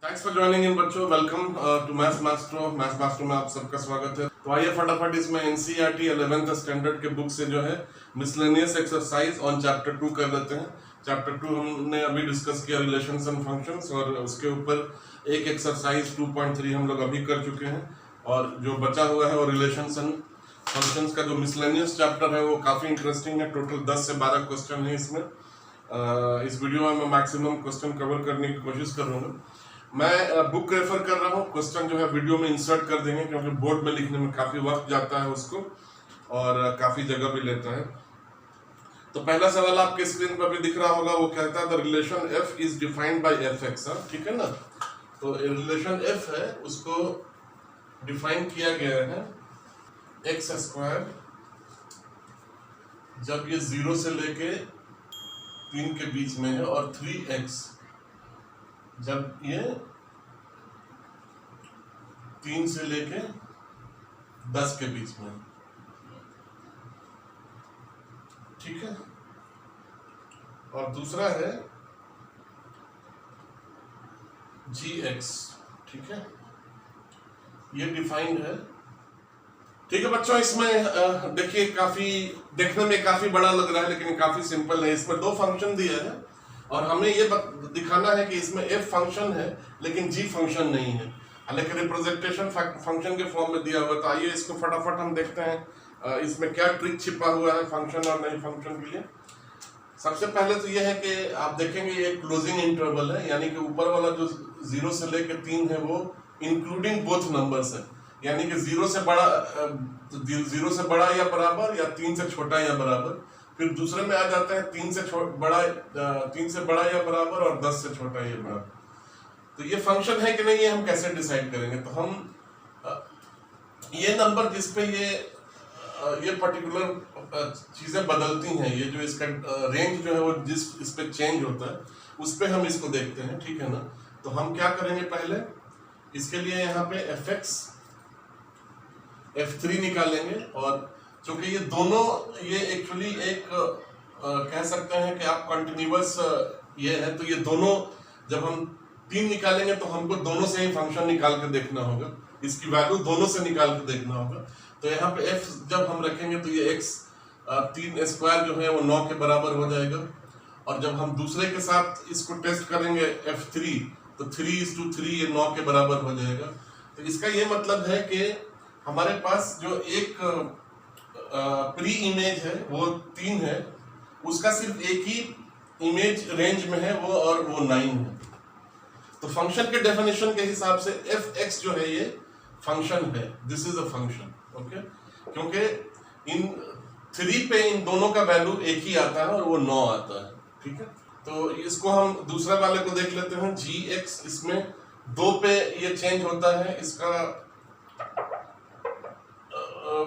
Thanks for joining in बच्चों, welcome to maths master में आप सबका स्वागत है। तो आइए फटाफट इसमें एनसीईआरटी 11th स्टैंडर्ड के बुक से जो है मिसलेनियस एक्सरसाइज ऑन चैप्टर 2 कर लेते हैं। चैप्टर 2 हमने अभी डिस्कस किया रिलेशंस एंड फंक्शंस, और उसके ऊपर एक एक्सरसाइज 2.3 हम लोग अभी कर चुके हैं, और जो बचा हुआ है वो रिलेशंस एंड फंक्शंस का जो मिसलेनियस चैप्टर है वो काफ़ी इंटरेस्टिंग है। टोटल 10 से 12 क्वेश्चन है इसमें। इस वीडियो में मैं मैक्सिमम क्वेश्चन कवर करने की कोशिश करूँगा। मैं बुक रेफर कर रहा हूँ, क्वेश्चन जो है वीडियो में इंसर्ट कर देंगे क्योंकि बोर्ड में लिखने में काफ़ी वक्त जाता है उसको, और काफ़ी जगह भी लेता है। तो पहला सवाल आपके स्क्रीन पर भी दिख रहा होगा, वो कहता है the relation f is defined by F x. ठीक है ना। तो रिलेशन f है, उसको डिफाइन किया गया है एक्स स्क्वायर जब ये 0 से लेके 3 के बीच में है, और 3x जब ये 3 से लेके 10 के बीच में। ठीक है। और दूसरा है gx। ठीक है, ये डिफाइंड है। ठीक है बच्चों, इसमें देखिए काफी देखने में काफी बड़ा लग रहा है लेकिन काफी सिंपल है। इसमें दो फंक्शन दिया है और हमें ये दिखाना है कि इसमें f फंक्शन है लेकिन g फंक्शन नहीं है, हालांकि रिप्रेजेंटेशन फंक्शन के फॉर्म में दिया हुआ। तो आइए इसको फटाफट हम देखते हैं इसमें क्या ट्रिक छिपा हुआ है फंक्शन और नहीं फंक्शन के लिए। सबसे पहले तो यह है कि आप देखेंगे ये क्लोजिंग इंटरवल है, यानी कि ऊपर वाला जो 0 से लेकर 3 है वो इंक्लूडिंग बोथ नंबर्स है, यानी कि 0 से बड़ा या बराबर, या 3 से छोटा या बराबर। फिर दूसरे में आ जाता है 3 से बड़ा या बराबर, और 10 से छोटा या बराबर। तो ये फंक्शन है कि नहीं ये हम कैसे डिसाइड करेंगे? तो हम ये नंबर जिसपे ये पर्टिकुलर चीजें बदलती हैं, ये जो इसका रेंज जो है वो जिस इस पे चेंज होता है उस पे हम इसको देखते हैं। ठीक है ना। तो हम क्या करेंगे, पहले इसके लिए यहाँ पे fx f3 निकालेंगे, और चूंकि ये दोनों ये एक्चुअली एक कह सकते हैं कि आप कंटिन्यूअस ये है, तो ये दोनों जब हम 3 निकालेंगे तो हमको दोनों से ही फंक्शन निकाल के देखना होगा, इसकी वैल्यू दोनों से निकाल के देखना होगा। तो यहाँ पे f जब हम रखेंगे तो ये x 3 स्क्वायर जो है वो 9 के बराबर हो जाएगा, और जब हम दूसरे के साथ इसको टेस्ट करेंगे f3 तो 3:3 ये 9 के बराबर हो जाएगा। तो इसका ये मतलब है कि हमारे पास जो एक प्री इमेज है वो 3 है, उसका सिर्फ एक ही इमेज रेंज में है वो, और वो 9 है। तो फंक्शन के डेफिनेशन के हिसाब से fx जो है ये फंक्शन है, this is a function. Okay, क्योंकि इन 3 पे इन दोनों का वैल्यू एक ही आता है और वो 9 आता है। ठीक है। तो इसको हम दूसरे वाले को देख लेते हैं gx। इसमें 2 पे ये चेंज होता है, इसका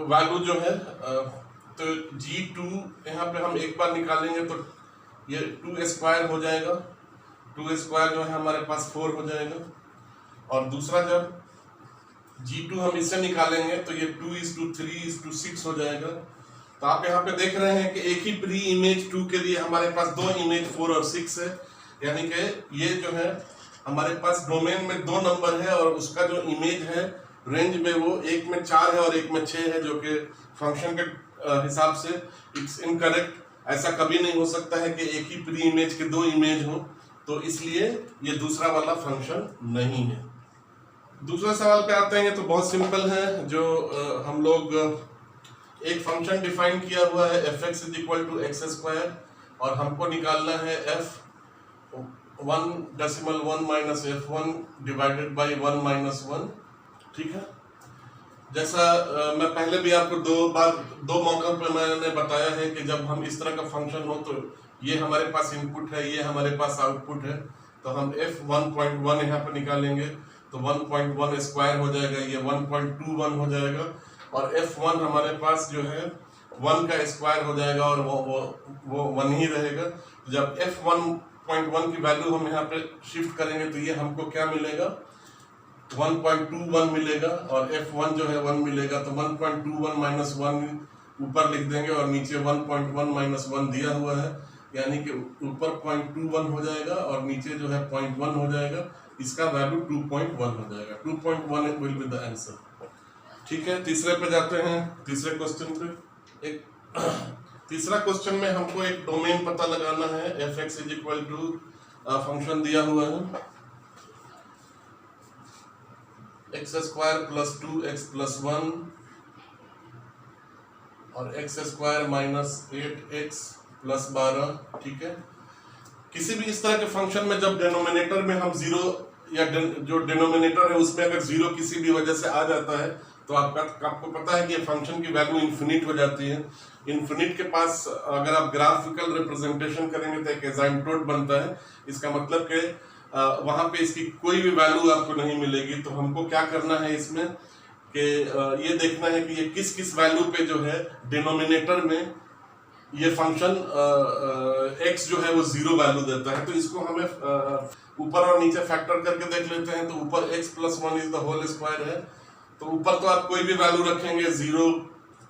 वैल्यू जो है तो g2 यहाँ पे हम एक बार निकालेंगे तो ये 2 स्क्वायर हो जाएगा, 2 स्क्वायर जो है हमारे पास 4 हो जाएगा। और दूसरा जब g2 हम इससे निकालेंगे तो ये 2:3:6 हो जाएगा। तो आप यहाँ पे देख रहे हैं कि एक ही प्री इमेज 2 के लिए हमारे पास 2 इमेज 4 और 6 है, यानी कि ये जो है हमारे पास डोमेन में 2 नंबर है और उसका जो इमेज है रेंज में वो एक में 4 है और एक में 6 है, जो कि फंक्शन के हिसाब से इट्स इनकरेक्ट। ऐसा कभी नहीं हो सकता है कि एक ही प्री इमेज के 2 इमेज हो, तो इसलिए ये दूसरा वाला फंक्शन नहीं है। दूसरे सवाल पे आते हैं तो बहुत सिंपल है, जो हम लोग एक फंक्शन डिफाइन किया हुआ है fx = x², और हमको निकालना है f1.1 - f1 डिवाइडेड बाई 1 - 1। ठीक है। जैसा मैं पहले भी आपको दो मौकों पर मैंने बताया है कि जब हम इस तरह का फंक्शन हो तो ये हमारे पास इनपुट है, ये हमारे पास आउटपुट है, तो हम f1.1 यहाँ पर निकालेंगे तो 1.1 स्क्वायर हो जाएगा, ये 1.21 हो जाएगा, और f1 हमारे पास जो है 1 का स्क्वायर हो जाएगा और वो 1 ही रहेगा। जब f1.1 की वैल्यू हम यहाँ पे शिफ्ट करेंगे तो ये हमको क्या मिलेगा, 1.21 मिलेगा, और f1 जो है 1 मिलेगा। तो 1.21 - 1 ऊपर लिख देंगे और नीचे 1.1 - 1 दिया हुआ है, यानी कि ऊपर 0.21 हो जाएगा और नीचे जो है 0.1 हो जाएगा, इसका वैल्यू 2.1 हो जाएगा। 2.1 विल बी द आंसर। ठीक है, तीसरे पे जाते हैं, तीसरे क्वेश्चन पे। एक तीसरा क्वेश्चन में हमको एक डोमेन पता लगाना है। F x is equal to function दिया हुआ है x square plus 2x plus 1 और x square minus 8x plus 12। ठीक है, किसी भी इस तरह के फंक्शन में जब डिनोमिनेटर में हम जीरो या जो डिनोमिनेटर है उसमें अगर जीरो किसी भी वजह से आ जाता है तो आपको पता है कि ये फंक्शन की वैल्यू इन्फिनिट हो जाती है। इन्फिनिट के पास अगर आप ग्राफिकल रिप्रेजेंटेशन करेंगे तो एक एसाइम्पटोट बनता है। इसका मतलब कि वहां पे इसकी कोई भी वैल्यू आपको नहीं मिलेगी। तो हमको क्या करना है इसमें कि ये देखना है कि ये किस किस वैल्यू पे जो है डिनोमिनेटर में ये फंक्शन x जो है वो जीरो वैल्यू देता है। तो इसको हमें ऊपर और नीचे फैक्टर करके देख लेते हैं। तो ऊपर x plus 1 is the whole square है, तो ऊपर तो आप कोई भी वैल्यू रखेंगे जीरो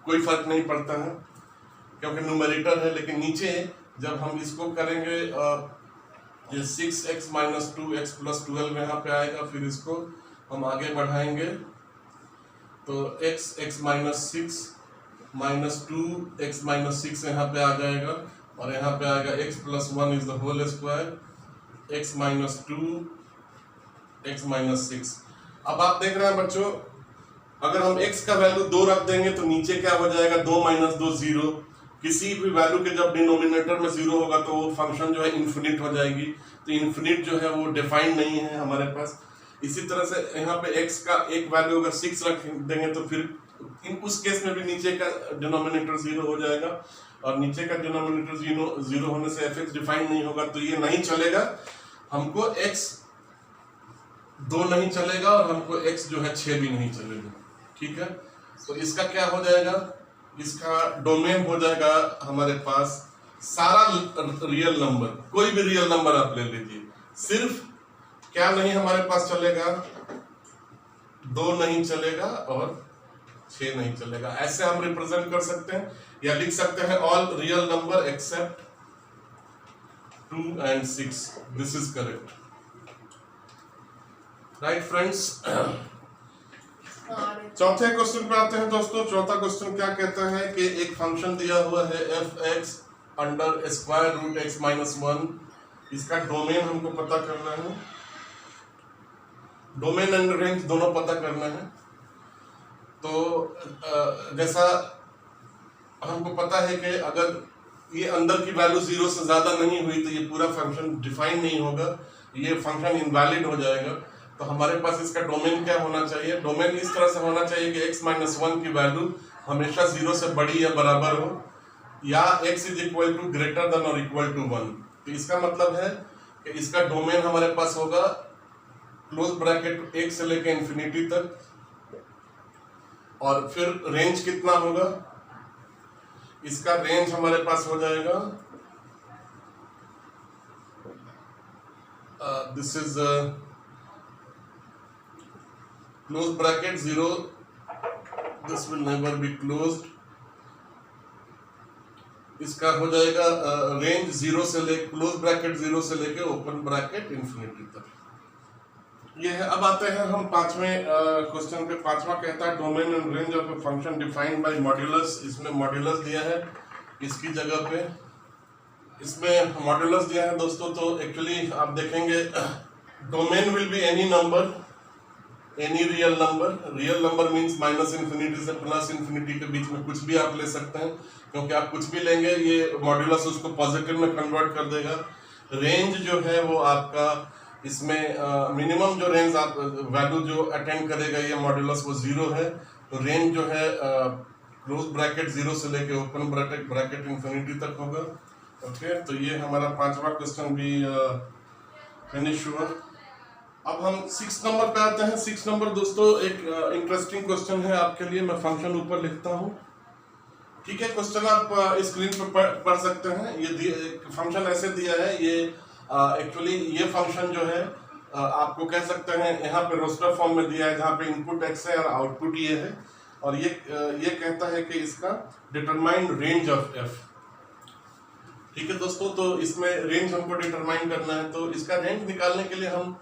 कोई फर्क नहीं पड़ता है क्योंकि न्यूमरेटर है। लेकिन नीचे जब हम इसको करेंगे ये 6x माइनस 2x प्लस 12 यहाँ पे आएगा, फिर इसको हम आगे बढ़ाएंगे तो x minus 6 minus 2x minus 6 यहाँ पे आ जाएगा और यहाँ पे आएगा x plus 1 is the whole square x minus 2 x minus 6। अब आप देख रहे हैं बच्चों, अगर हम x का वैल्यू 2 रख देंगे तो नीचे क्या हो जाएगा, 2 माइनस 2 0। किसी भी वैल्यू के जब डिनोमिनेटर में 0 होगा तो वो फंक्शन जो है इन्फिनिट हो जाएगी। तो इन्फिनिट जो है वो डिफाइंड नहीं है हमारे पास। इसी तरह से यहाँ पे x का एक वैल्यू अगर 6 रख देंगे तो फिर उस केस में भी नीचे का डिनोमिनेटर 0 हो जाएगा और नीचे का डिनोमिनेटर 0 होने से f डिफाइंड नहीं होगा। तो ये नहीं चलेगा, हमको x 2 नहीं चलेगा और हमको x जो है 6 भी नहीं चलेगा। ठीक है, तो इसका क्या हो जाएगा, इसका डोमेन हो जाएगा हमारे पास सारा रियल नंबर, कोई भी रियल नंबर आप ले लीजिए। सिर्फ क्या नहीं हमारे पास चलेगा, 2 नहीं चलेगा और 6 नहीं चलेगा। ऐसे हम रिप्रेजेंट कर सकते हैं या लिख सकते हैं all real number except 2 and 6। This is correct, right friends. चौथे क्वेश्चन पे आते हैं दोस्तों। चौथा क्वेश्चन क्या कहता है कि एक फंक्शन दिया हुआ है f x under square root x minus 1। इसका डोमेन हमको पता करना है, डोमेन एंड रेंज दोनों पता करना है। तो जैसा हमको पता है कि अगर ये अंदर की वैल्यू 0 से ज्यादा नहीं हुई तो ये पूरा फंक्शन डिफाइन नहीं होगा, ये फंक्शन इनवैलिड हो जाएगा। तो हमारे पास इसका डोमेन क्या होना चाहिए, डोमेन इस तरह से होना चाहिए कि x माइनस 1 की वैल्यू हमेशा 0 से बड़ी या बराबर हो या x is equal to greater than और इक्वल टू 1। तो इसका मतलब है कि इसका डोमेन हमारे पास होगा क्लोज ब्रैकेट 1 से लेकर इंफिनिटी तक, और फिर रेंज कितना होगा, इसका रेंज हमारे पास हो जाएगा this is close bracket 0, this will never be closed. इसका हो जाएगा रेंज 0 से ले क्लोज ब्रैकेट 0 से लेके ओपन ब्रैकेट इंफिनिटी तक। ये है। अब आते हैं हम पांचवें क्वेश्चन पे। पांचवा कहता है domain and range of a function defined by modulus. इसमें मॉड्यूलस दिया है इसकी जगह पे, इसमें मॉड्यूलस दिया है दोस्तों। तो एक्चुअली आप देखेंगे domain will be any number, any real number. Real number means minus infinity से प्लस इन्फिनिटी के बीच में कुछ भी आप ले सकते हैं, क्योंकि आप कुछ भी लेंगे ये मॉड्यूलस उसको पॉजिटिव में कन्वर्ट कर देगा। रेंज जो है वो आपका इसमें मिनिमम जो रेंज आप वैल्यू जो अटेंड करेगा ये मॉड्यूलस वो 0 है। तो रेंज जो है क्लोज ब्रैकेट 0 से लेके ओपन ब्रैकेट इंफिनिटी तक होगा। ओके, तो ये हमारा पांचवा क्वेश्चन भी फिनिश हुआ। अब हम 6 नंबर पे आते हैं। 6 नंबर दोस्तों एक इंटरेस्टिंग क्वेश्चन है आपके लिए। मैं फंक्शन ऊपर लिखता हूँ, ठीक है। क्वेश्चन आप स्क्रीन पर पढ़ सकते हैं। ये फंक्शन ऐसे दिया है, ये एक्चुअली ये फंक्शन जो है आपको कह सकते हैं यहाँ पे रोस्टर फॉर्म में दिया है, जहाँ पे इनपुट x है और आउटपुट ये है। और ये कहता है कि इसका डिटरमाइन रेंज ऑफ f। ठीक है दोस्तों, तो इसमें रेंज हमको डिटरमाइन करना है। तो इसका रेंज निकालने के लिए हम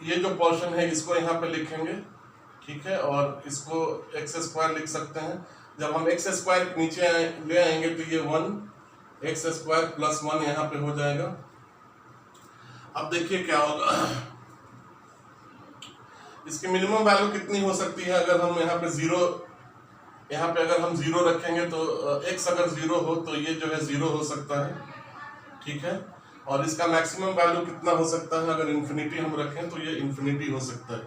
ये जो पोर्शन है इसको यहाँ पे लिखेंगे, ठीक है, और इसको एक्स स्क्वायर लिख सकते हैं। जब हम एक्स स्क्वायर नीचे ले आएंगे तो ये 1 एक्स स्क्वायर प्लस 1 यहाँ पे हो जाएगा। अब देखिए क्या होगा, इसकी मिनिमम वैल्यू कितनी हो सकती है। अगर हम यहाँ पे जीरो, यहाँ पे अगर हम जीरो रखेंगे तो x अगर जीरो हो तो ये जो है जीरो हो सकता है, ठीक है। और इसका मैक्सिमम वैल्यू कितना हो सकता है, अगर इन्फिनिटी हम रखें तो ये इन्फिनिटी हो सकता है।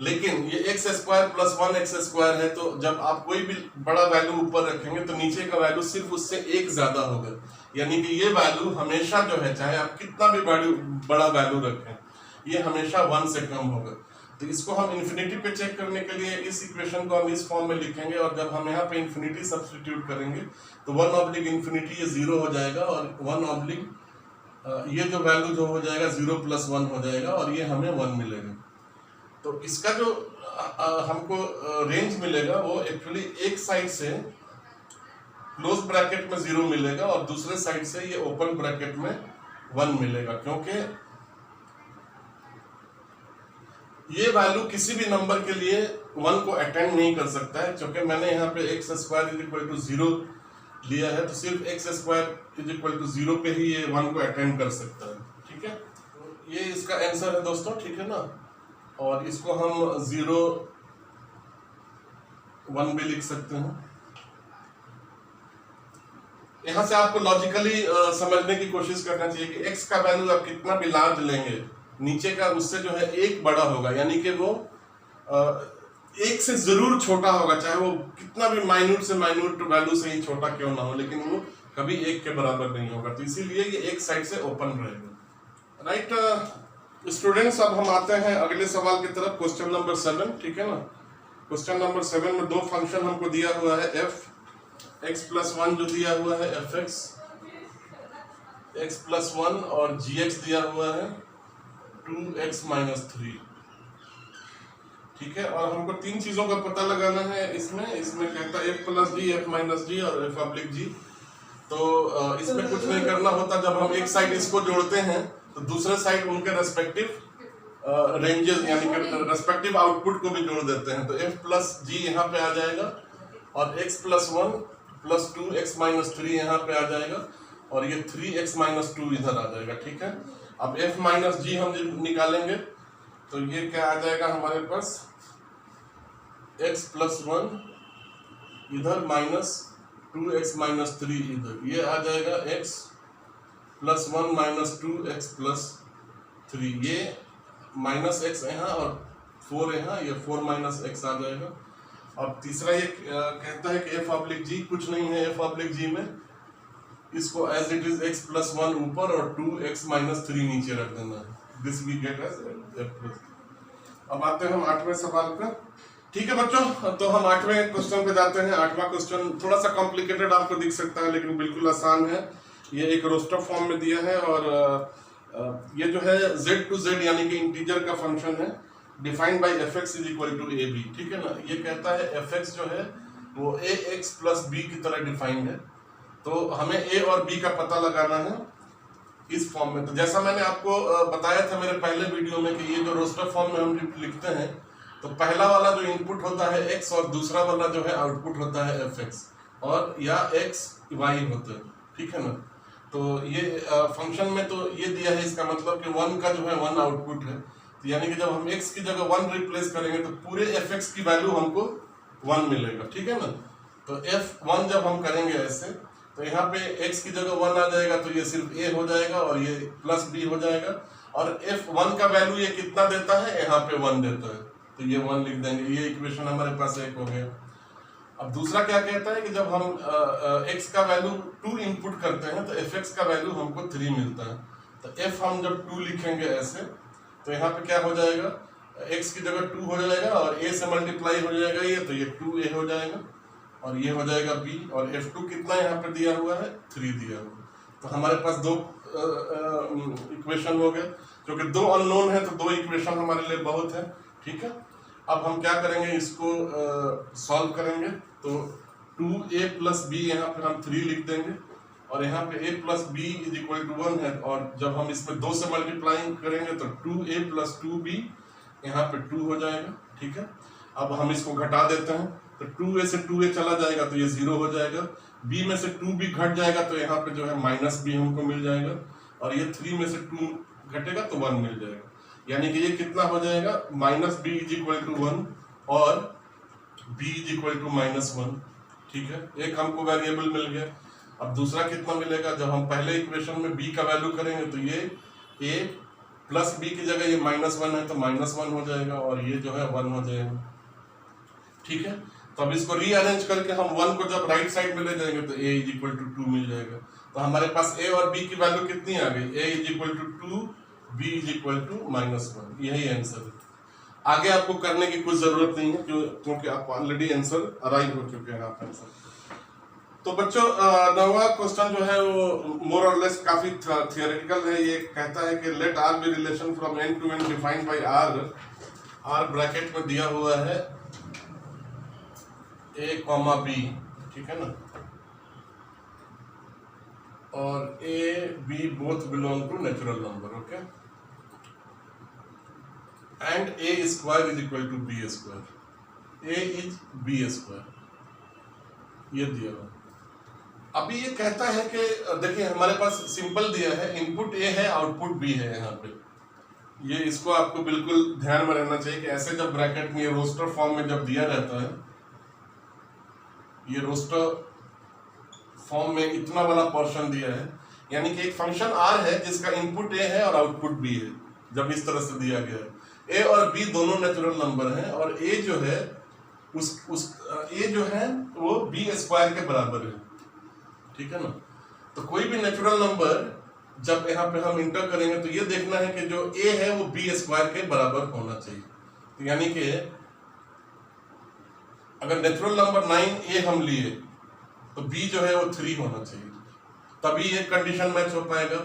लेकिन ये x square plus 1 x square है, तो जब आप कोई भी बड़ा वैल्यू ऊपर रखेंगे तो नीचे का वैल्यू सिर्फ उससे एक ज्यादा होगा। यानी कि ये वैल्यू हमेशा जो है, चाहे आप कितना भी बड़ा वैल्यू रखें, ये हमेशा 1 से कम होगा। तो इसको हम इन्फिनिटी पे चेक करने के लिए इस इक्वेशन को हम इस फॉर्म में लिखेंगे, और जब हम यहाँ पे इन्फिनिटी सब्स्टिट्यूट करेंगे तो 1 इन्फिनिटी ये 0 हो जाएगा, और 1 ये जो वैल्यू जो हो जाएगा 0 + 1 हो जाएगा, और ये हमें 1 मिलेगा। तो इसका जो हमको रेंज मिलेगा वो एक्चुअली एक साइड से क्लोज ब्रैकेट में 0 मिलेगा और दूसरे साइड से ये ओपन ब्रैकेट में 1 मिलेगा, क्योंकि ये वैल्यू किसी भी नंबर के लिए 1 को अटेंड नहीं कर सकता है। क्योंकि मैंने यहाँ पे एक्स स्क्वायर = 0 लिया है, तो सिर्फ एक्स स्क्वायर = 0 पे ही ये 1 को अटेंड कर सकता है, ठीक है। तो ये इसका आंसर है दोस्तों, ठीक है ना। और इसको हम 0 1 भी लिख सकते हैं। यहां से आपको लॉजिकली समझने की कोशिश करना चाहिए कि x का वैल्यू आप कितना भी लार्ज लेंगे, नीचे का उससे जो है एक बड़ा होगा, यानी कि वो एक से जरूर छोटा होगा, चाहे वो कितना भी माइन्यूट से माइन्यूट वैल्यू से ही छोटा क्यों ना हो, लेकिन वो कभी एक के बराबर नहीं होगा। तो इसीलिए ये एक साइड से ओपन रहेगा, राइट। स्टूडेंट्स, अब हम आते हैं अगले सवाल की तरफ, क्वेश्चन नंबर 7, ठीक है ना। क्वेश्चन नंबर 7 में दो फंक्शन हमको दिया हुआ है, f(x+1) जो दिया हुआ है, fx x+1, और gx दिया हुआ है 2x-3, ठीक है। और हमको तीन चीजों का पता लगाना है इसमें कहता है f+g, f-g और f(g). तो इसमें कुछ नहीं करना होता। जब हम एक साइड इसको जोड़ते हैं तो दूसरे साइड उनके रेस्पेक्टिव रेंजेस यानी कि रेस्पेक्टिव आउटपुट को भी जोड़ देते हैं। तो f+g यहाँ पे आ जाएगा, और x+1 + 2x-3 यहाँ पे आ जाएगा, और ये 3x-2 इधर आ जाएगा, ठीक है। अब f-g हम जब निकालेंगे तो ये क्या आ जाएगा हमारे पास, x+1 इधर -2x-3 इधर, ये आ जाएगा x+1 - 2x+3, ये -x यहाँ और 4 यहाँ, ये 4 - x आ जाएगा। और तीसरा ये कहता है कि f(g) कुछ नहीं है, f(g) में इसको एज इट इज x+1 ऊपर और 2x-3 नीचे रख देना है। This we get as f+. अब आते हैं हम 8वें सवाल पे, ठीक है बच्चों। तो हम 8वें क्वेश्चन पे जाते हैं। 8वां क्वेश्चन थोड़ा सा कॉम्प्लिकेटेड आपको दिख सकता है, लेकिन बिल्कुल आसान है। ये एक रोस्टर फॉर्म में दिया है, और ये जो है z to z यानी कि इंटीजर का फंक्शन है, डिफाइंड बाय fx = ab, ठीक है ना। ये कहता है fx जो है वो ax + b की तरह डिफाइंड है। तो हमें a और b का पता लगाना है इस फॉर्म में। तो जैसा मैंने आपको बताया था मेरे पहले वीडियो में कि ये जो रोस्टर फॉर्म में हम लिखते हैं, तो पहला वाला जो इनपुट होता है x, और दूसरा वाला जो है आउटपुट होता है fx, और या x y होता है, ठीक है ना। तो ये फंक्शन में तो ये दिया है, इसका मतलब कि 1 का जो है 1 आउटपुट है। तो यानी कि जब हम x की जगह 1 रिप्लेस करेंगे तो पूरे fx की वैल्यू हमको 1 मिलेगा, ठीक है ना। तो f1 जब हम करेंगे ऐसे, तो यहाँ पे x की जगह 1 आ जाएगा, तो ये सिर्फ a हो जाएगा, और ये +b हो जाएगा। और f1 का वैल्यू ये कितना देता है, यहाँ पे 1 देता है, तो ये 1 लिख देंगे। ये इक्वेशन हमारे पास एक हो गया। अब दूसरा क्या कहता है कि जब हम x का वैल्यू 2 इनपुट करते हैं तो fx का वैल्यू हमको 3 मिलता है। तो f हम जब 2 लिखेंगे ऐसे, तो यहाँ पे क्या हो जाएगा, x की जगह 2 हो जाएगा, और a से मल्टीप्लाई हो जाएगा ये, तो ये 2a हो जाएगा, और ये हो जाएगा b, और f2 कितना यहाँ पे दिया हुआ है, 3 दिया हुआ। तो हमारे पास दो इक्वेशन हो गए, जो कि दो अननोन है, तो दो इक्वेशन हमारे लिए बहुत है, ठीक है। अब हम क्या करेंगे, इसको सॉल्व करेंगे। तो 2a + b यहाँ पे हम 3 लिख देंगे, और यहाँ पे a plus b is equal to 1 है, और जब हम इसमें 2 से मल्टीप्लाई करेंगे तो 2a प्लस 2b यहाँ पे 2 हो जाएगा। ठीक है, अब हम इसको घटा देते हैं तो 2a से 2a चला जाएगा तो ये 0 हो जाएगा, b में से 2b घट जाएगा तो यहाँ पे जो है माइनस b हमको मिल जाएगा, और ये 3 में से 2 घटेगा तो 1 मिल जाएगा, यानी कि ये कितना हो जाएगा minus b is equal to 1 और b is equal to minus 1। ठीक है, एक हमको वेरिएबल मिल गया। अब दूसरा कितना मिलेगा, जब हम पहले इक्वेशन में b का वैल्यू करेंगे तो ये a प्लस b की जगह ये माइनस 1 है तो माइनस 1 हो जाएगा, और ये जो है 1 हो जाएगा। ठीक है, तो अब इसको रीअरेंज करके हम 1 को जब राइट साइड में ले जाएंगे तो a इज इक्वल टू 2 मिल जाएगा। तो हमारे पास a और b की वैल्यू कितनी आ गई, a is equal to 2, b is equal to minus 1। यही आंसर है, आगे आपको करने की कुछ जरूरत नहीं है क्योंकि आप ऑलरेडी आंसर अराइव हो चुके हैं आप आंसर। तो बच्चों 9वां क्वेश्चन जो है वो मोर और लेस काफी थियोरेटिकल है। ये कहता है कि let R be relation from N to N defined by R bracket में दिया हुआ है a कॉमा b, ठीक है ना, और a b both belong to natural number, okay, and a square is equal to b square, a is b square, ये दिया हुआ। अभी ये कहता है कि देखिए हमारे पास सिंपल दिया है, इनपुट a है आउटपुट b है यहाँ पे, ये इसको आपको बिल्कुल ध्यान में रहना चाहिए कि ऐसे जब ब्रैकेट में ये रोस्टर फॉर्म में जब दिया रहता है, ये रोस्टर फॉर्म में इतना वाला पोर्शन दिया है, यानी कि एक फंक्शन r है जिसका इनपुट a है और आउटपुट b है, जब इस तरह से दिया गया है। a और b दोनों नेचुरल नंबर हैं और a जो है a जो है वो b स्क्वायर के बराबर है, ठीक है ना। तो कोई भी नेचुरल नंबर जब यहाँ पे हम इंटर करेंगे तो ये देखना है कि जो a है वो b स्क्वायर के बराबर होना चाहिए। तो यानी कि अगर नेचुरल नंबर 9a हम लिए तो b जो है वो 3 होना चाहिए, तभी ये कंडीशन मैच हो पाएगा।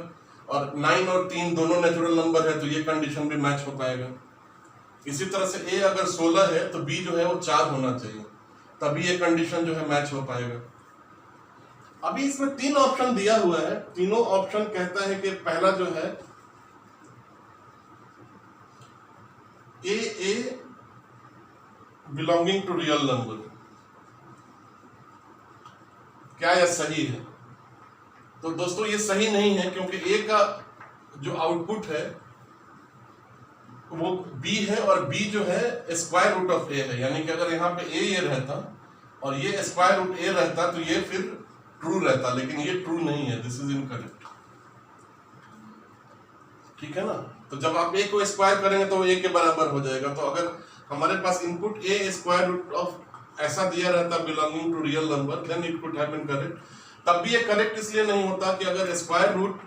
और 9 और 3 दोनों नेचुरल नंबर है तो ये कंडीशन भी मैच हो पाएगा। इसी तरह से a अगर 16 है तो b जो है वो 4 होना चाहिए, तभी ये कंडीशन जो है मैच हो पाएगा। अभी इसमें 3 ऑप्शन दिया हुआ है, तीनों ऑप्शन कहता है कि पहला जो है a belonging to real number, क्या यह सही है? तो दोस्तों ये सही नहीं है, क्योंकि a का जो आउटपुट है वो b है और b जो है स्क्वायर रूट ऑफ a है, यानी कि अगर यहाँ पे a ये रहता और ये स्क्वायर रूट a रहता तो ये फिर ट्रू रहता, लेकिन ये ट्रू नहीं है, दिस इज इनकरेक्ट, ठीक है ना। तो जब आप a को स्क्वायर करेंगे तो वो a के बराबर हो जाएगा। तो अगर हमारे पास input a square root of ऐसा दिया रहता belonging to real number, then it could have been correct. तब भी ये करेक्ट इसलिए नहीं होता कि अगर स्क्वायर रूट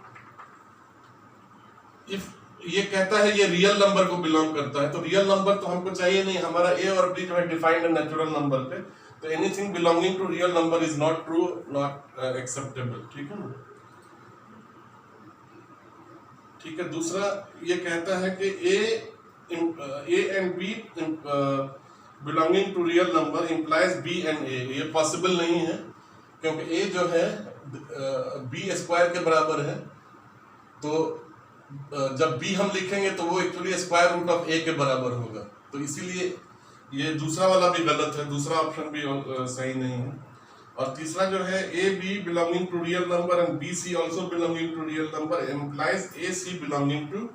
इफ ये कहता है ये रियल नंबर को बिलोंग करता है, तो रियल नंबर तो हमको चाहिए नहीं, हमारा a और b जो है डिफाइंड है नेचुरल नंबर पे, तो anything belonging to real number is not true, not acceptable, ठीक है ना। ठीक है, दूसरा ये कहता है कि a and b belonging to real number implies b and a, ये पॉसिबल नहीं है, क्योंकि a जो है b स्क्वायर के बराबर है, तो जब b हम लिखेंगे तो वो actually square root of a के बराबर होगा, तो इसीलिए ये दूसरा वाला भी गलत है, दूसरा ऑप्शन भी सही नहीं है। और तीसरा जो है a b belonging to real number and b c also belonging to real number implies a c belonging to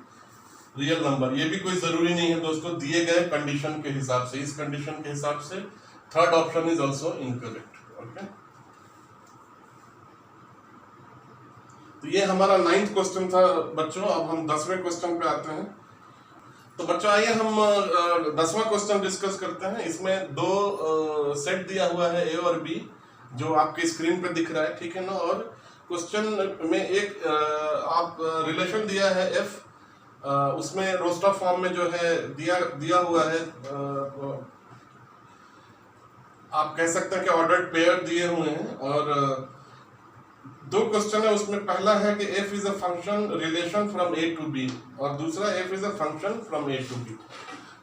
real number, ये भी कोई जरूरी नहीं है दोस्तों, दिए गए कंडीशन के हिसाब से, इस कंडीशन के हिसाब से third option is also incorrect, okay. तो ये हमारा 9th क्वेश्चन था बच्चों। अब हम 10वें क्वेश्चन पे आते हैं। तो बच्चों आइए हम 10वां क्वेश्चन डिस्कस करते हैं। इसमें दो सेट दिया हुआ है a और b, जो आपके स्क्रीन पे दिख रहा है, ठीक है ना। और क्वेश्चन में एक आप रिलेशन दिया है f, उसमें रोस्टर फॉर्म में जो है दिया हुआ है, आप कह सकते हैं कि ऑर्डर्ड पेयर दिए हुए हैं। और दो क्वेश्चन है उसमें, पहला है कि f is a function relation from a to b और दूसरा f is a function from a to b।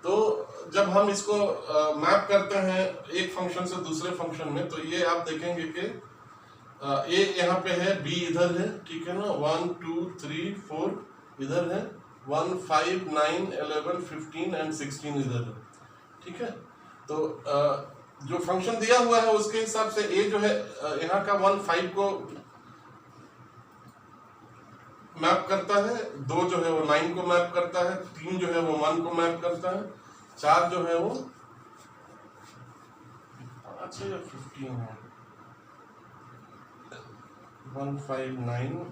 तो जब हम इसको मैप करते हैं एक फंक्शन से दूसरे फंक्शन में, तो ये आप देखेंगे कि ए यहाँ पे है, बी इधर है, ठीक है ना, 1 2 3 4 इधर है, 1 5 9 11 15 एंड 16 इधर है, ठीक है। तो जो फंक्शन दिया हुआ है उसके हिसाब से ए जो है यहाँ का 1 5 को मैप करता है, 2 जो है वो 9 को मैप करता है, 3 जो है वो 1 को मैप करता है, 4 जो है वो 5 या 15 है, 1 5 9,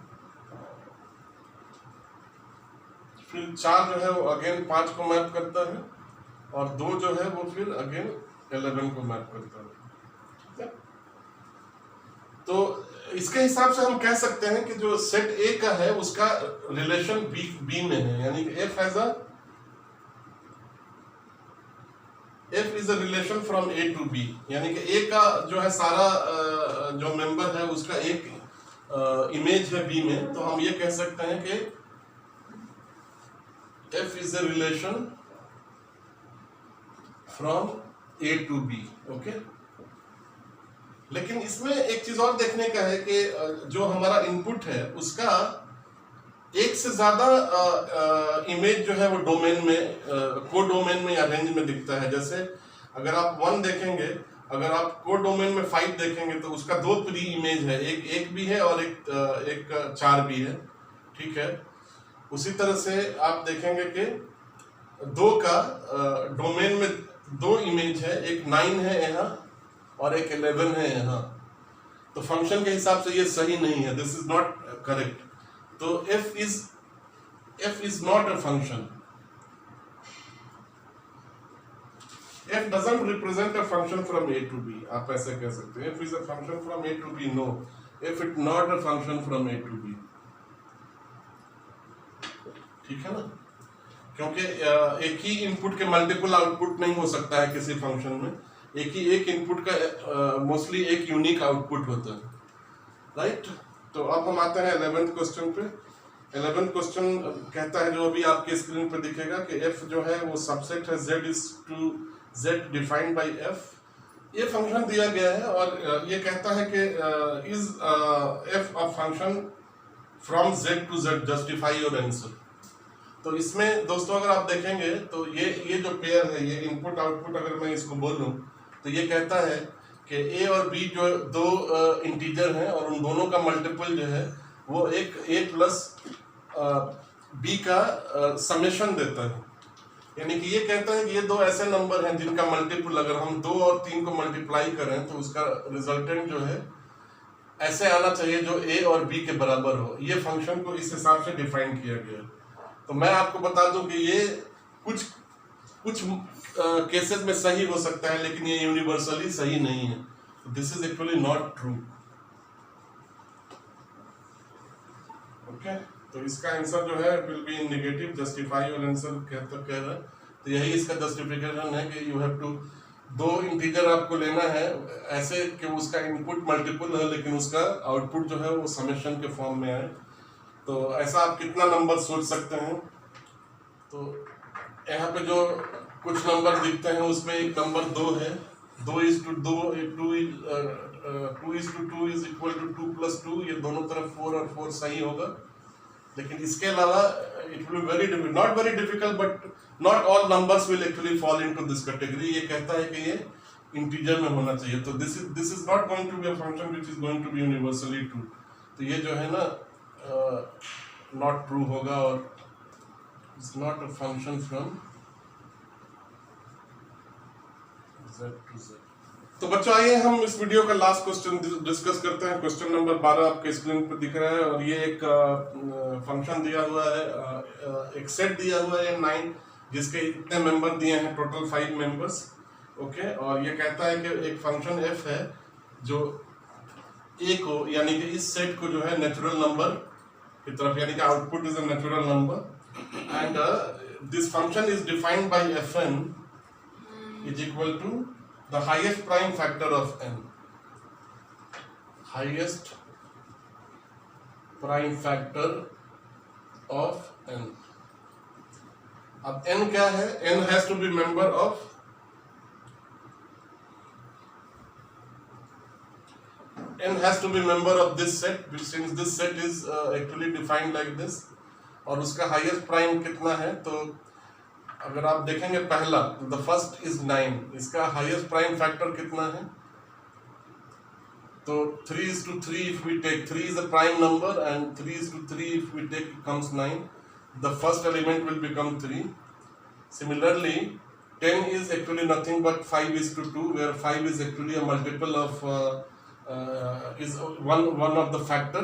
फिर 4 जो है वो अगेन 5 को मैप करता है, और 2 जो है वो फिर अगेन 11 को मैप करता है, ठीक है। तो इसके हिसाब से हम कह सकते हैं कि जो सेट ए का है उसका रिलेशन बी में है, यानी कि f is a relation from A to B, यानी कि ए का जो है सारा जो मेंबर है उसका एक इमेज है बी में, तो हम ये कह सकते हैं कि f is a relation from A to B, okay. लेकिन इसमें एक चीज और देखने का है कि जो हमारा इनपुट है उसका एक से ज्यादा इमेज जो है वो डोमेन में, को डोमेन में या रेंज में दिखता है। जैसे अगर आप 1 देखेंगे, अगर आप को डोमेन में 5 देखेंगे तो उसका 2 प्री इमेज है, एक भी है और एक 4 भी है, ठीक है। उसी तरह से आप देखेंगे कि 2 का डोमेन में 2 इमेज है, एक 9 है यहाँ और एक 11 है यहाँ, तो फंक्शन के हिसाब से ये सही नहीं है, दिस इज नॉट करेक्ट। तो f is not a function, f doesn't represent a function from a to b, आप ऐसे कह सकते हैं f is a function from a to b, no, f is not a function from a to b, ठीक है ना, क्योंकि एक ही इनपुट के मल्टीपल आउटपुट नहीं हो सकता है किसी फंक्शन में, एक इनपुट का मोस्टली एक यूनिक आउटपुट होता है, राइट। तो अब हम आते हैं 11th क्वेश्चन पे। 11th क्वेश्चन कहता है, जो अभी आपके स्क्रीन पर दिखेगा, कि f जो है वो सबसेट है z is to z defined by f। ये फंक्शन दिया गया है और ये कहता है कि is f a function from z to z, justify your answer. तो इसमें दोस्तों अगर आप देखेंगे तो ये जो पेयर है, ये इनपुट आउटपुट अगर मैं इसको बोलूं तो ये कहता है कि a और b जो 2 इंटीजर हैं और उन दोनों का मल्टीपल जो है वो एक a प्लस b का समेशन देता है, यानी कि ये कहता है कि ये 2 ऐसे नंबर हैं जिनका मल्टीपल अगर हम 2 और 3 को मल्टीप्लाई करें तो उसका रिजल्टेंट जो है ऐसे आना चाहिए जो a और b के बराबर हो। ये फंक्शन को इस हिसाब से डिफाइन किया गया है। तो मैं आपको बता दूं कि ये कुछ केसेस में सही हो सकता है, लेकिन ये यूनिवर्सली सही नहीं है। This is actually not true, okay. तो इसका आंसर जो है will be in negative, justify your answer कह रहा है। तो यही इसका जस्टिफिकेशन है कि यू हैव टू 2 इंटीजर आपको लेना है ऐसे कि उसका इनपुट मल्टीपल है लेकिन उसका आउटपुट जो है वो समेशन के फॉर्म में आए। तो ऐसा आप कितना नंबर सोच सकते हैं। तो यहाँ पे जो कुछ नंबर दिखते हैं उसमें एक नंबर 2 है, 2 is to 2 is to 2 is equal to 2 plus 2, ये दोनों तरफ 4 और 4 सही होगा। लेकिन इसके अलावा it will very difficult, not very difficult but not all numbers will actually fall into this category. ये कहता है कि ये इंटीजर में होना चाहिए। तो this is not going to be a function which is going to be universally true. तो ये जो है ना नॉट ट्रू होगा और it's not a function from z to z। तो बच्चों आइए हम इस वीडियो का लास्ट क्वेश्चन डिस्कस करते हैं। क्वेश्चन नंबर 12 आपके स्क्रीन पर दिख रहा है और ये एक फंक्शन दिया हुआ है, एक सेट दिया हुआ है 9 जिसके इतने मेंबर दिए हैं, टोटल 5 मेंबर्स, ओके। और ये कहता है कि एक फंक्शन f है जो a को, यानी कि इस सेट को जो है नेचुरल नंबर की तरफ, यानी कि output is a natural number and this function is defined by fn is equal to the highest prime factor of n, highest prime factor of n। अब n क्या है? n has to be member of n has to be member of this set, since this set is actually defined like this. और उसका highest prime कितना है, तो अगर आप देखेंगे पहला, द फर्स्ट इज 9, इसका हाईएस्ट प्राइम फैक्टर कितना है, तो 3:3 if we take 3 is a prime number and 3:3 if we take it comes 9. The first element will become 3. Similarly, 10 is actually nothing but 5:2, where 5 is actually a multiple of is one of the factor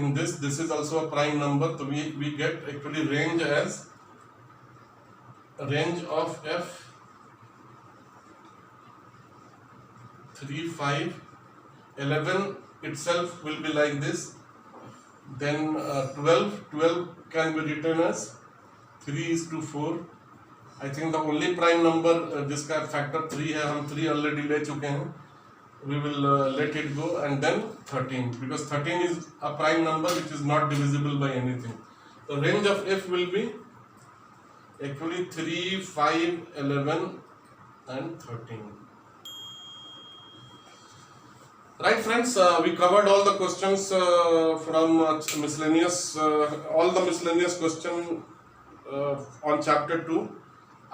in this. This is also a prime number, so we get actually range as range of f 3, 5, 11 itself will be like this. Then 12 can be written as 3:4. I think the only prime number जिसका factor 3 है, हम 3 already ले चुके हैं. We will let it go, and then 13, because 13 is a prime number which is not divisible by anything. The range of f will be actually 3, 5, 11 and 13. Right friends, we covered all the questions from miscellaneous, all the miscellaneous question on chapter 2.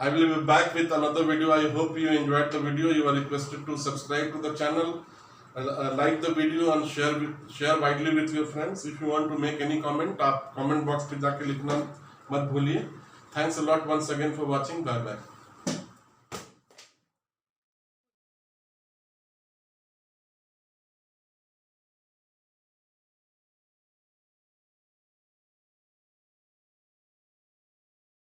I will be back with another video. I hope you enjoyed the video. You are requested to subscribe to the channel, like the video and share widely with your friends. If you want to make any comment, आप comment box पे जाके लिखना मत भूलिए. Thanks a lot once again for watching. Bye bye.